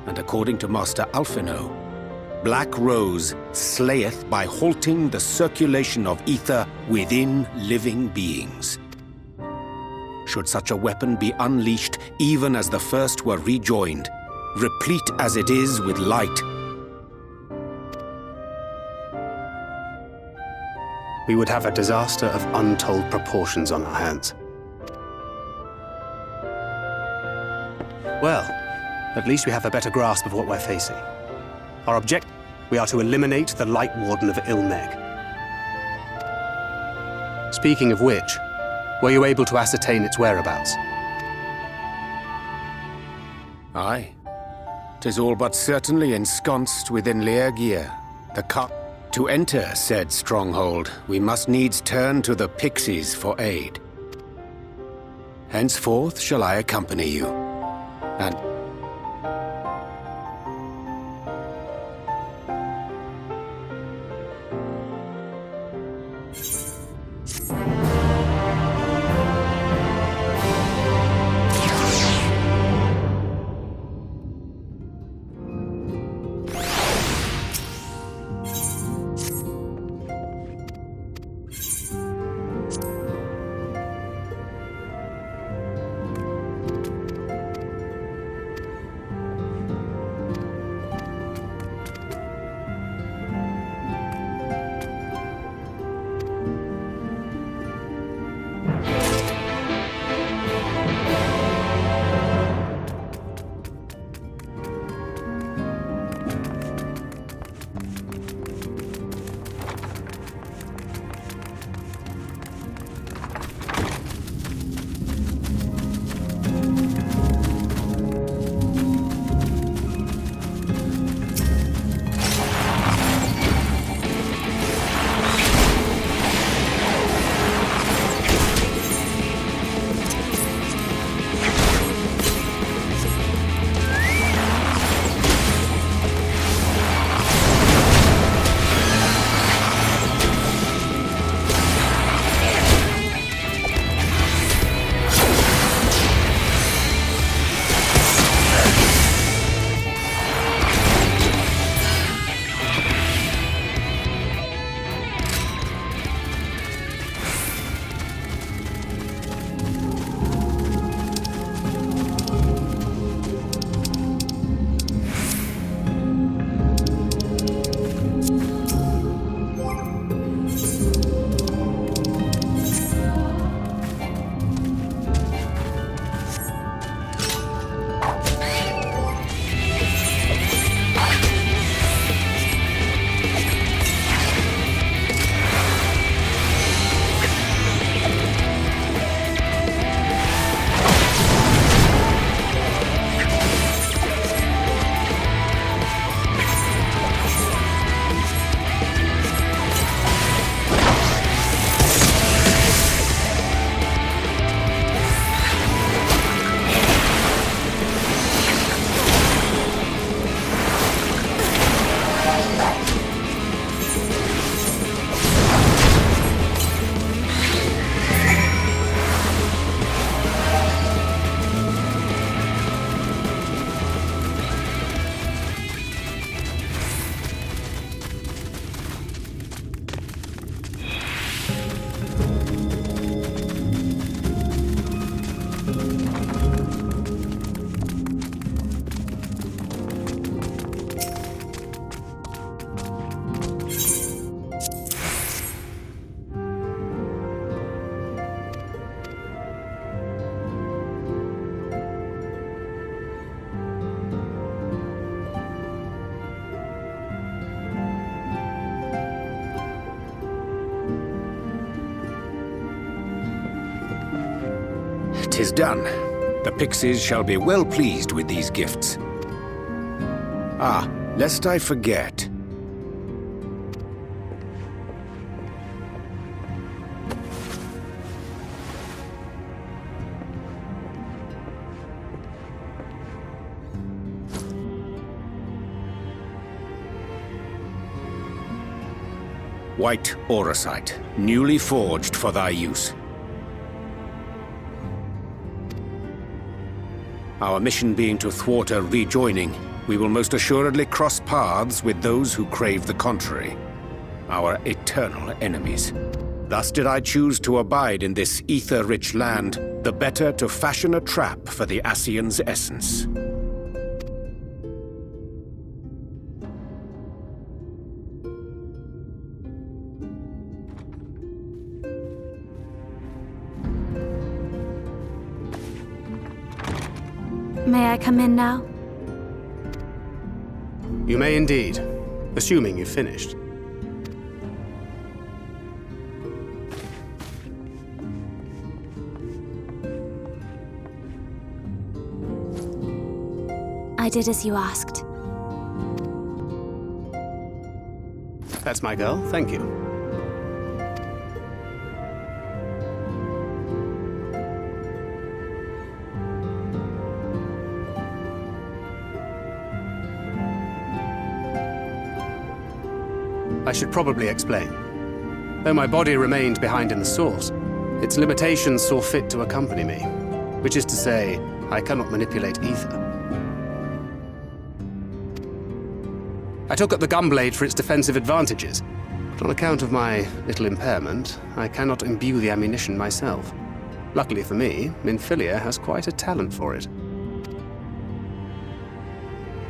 and according to Master Alphino, Black Rose slayeth by halting the circulation of ether within living beings. Should such a weapon be unleashed even as the first were rejoined, replete as it is with light, we would have a disaster of untold proportions on our hands. Well, at least we have a better grasp of what we're facing. Our objective, we are to eliminate the Light Warden of Ilmeg. Speaking of which, were you able to ascertain its whereabouts? Aye. 'Tis all but certainly ensconced within Leargear, the cup. To enter said stronghold, we must needs turn to the Pixies for aid. Henceforth shall I accompany you, and "'Tis done. The Pixies shall be well pleased with these gifts. Ah, lest I forget. White auracite, newly forged for thy use. Our mission being to thwart a rejoining, we will most assuredly cross paths with those who crave the contrary, our eternal enemies. Thus did I choose to abide in this ether-rich land, the better to fashion a trap for the Ascian's essence. May I come in now? You may indeed, assuming you've finished. I did as you asked. That's my girl, thank you. I should probably explain. Though my body remained behind in the source, its limitations saw fit to accompany me, which is to say, I cannot manipulate ether. I took up the gunblade for its defensive advantages, but on account of my little impairment, I cannot imbue the ammunition myself. Luckily for me, Minfilia has quite a talent for it.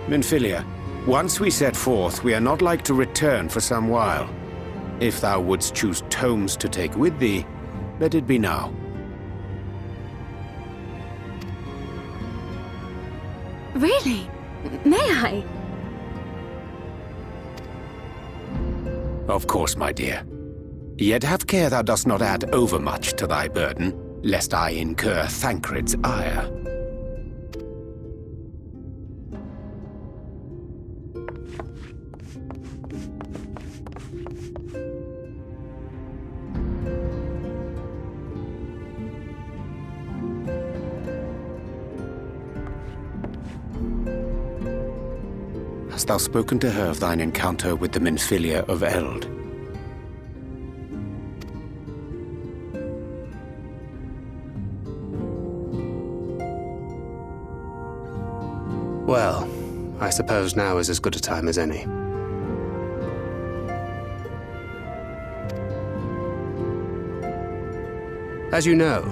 Minfilia, once we set forth, we are not like to return for some while. If thou wouldst choose tomes to take with thee, let it be now. Really? May I? Of course, my dear. Yet have care thou dost not add overmuch to thy burden, lest I incur Thancred's ire. Hast thou spoken to her of thine encounter with the Minfilia of Eld? Well, I suppose now is as good a time as any. As you know,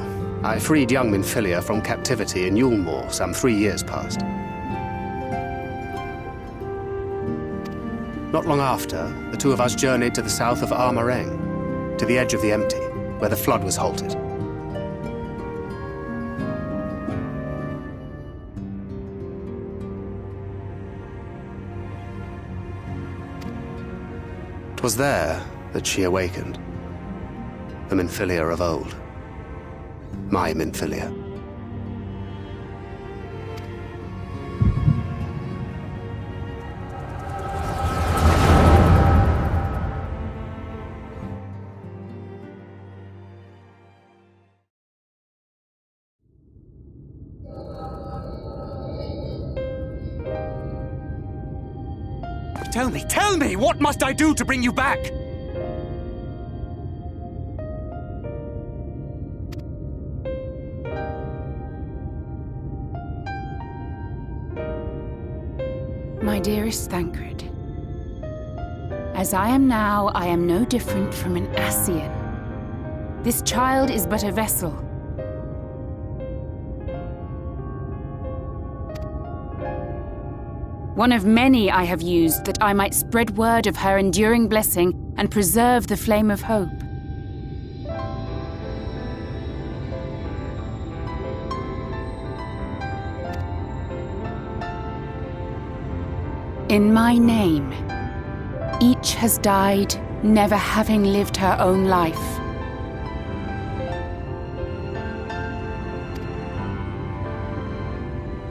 I freed young Minfilia from captivity in Yulmore some 3 years past. Not long after, the two of us journeyed to the south of Armareng, to the edge of the Empty, where the flood was halted. It was there that she awakened, the Minfilia of old. My Minfilia. Tell me, what must I do to bring you back? My dearest Thancred, as I am now, I am no different from an Ascian. This child is but a vessel. One of many I have used that I might spread word of her enduring blessing and preserve the flame of hope. In my name, each has died, never having lived her own life.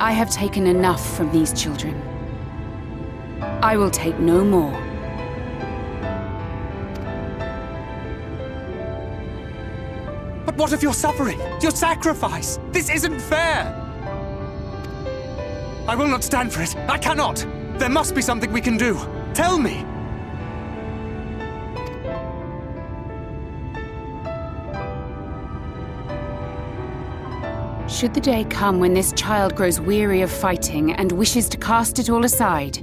I have taken enough from these children. I will take no more. But what of your suffering? Your sacrifice? This isn't fair! I will not stand for it. I cannot! There must be something we can do. Tell me! Should the day come when this child grows weary of fighting and wishes to cast it all aside,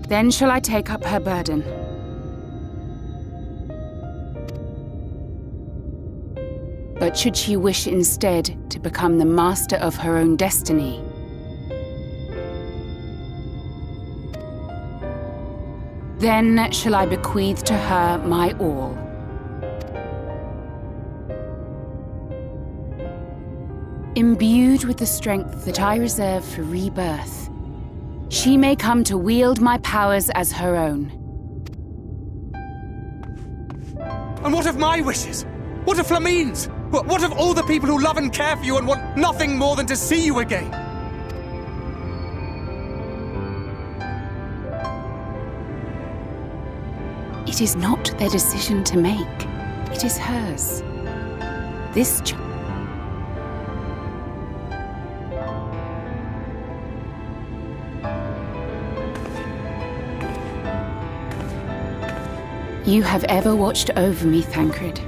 then shall I take up her burden. But should she wish instead to become the master of her own destiny, then shall I bequeath to her my all. Imbued with the strength that I reserve for rebirth, she may come to wield my powers as her own. And what of my wishes? What of Flamine's? What of all the people who love and care for you and want nothing more than to see you again? It is not their decision to make. It is hers. This child. You have ever watched over me, Thancred.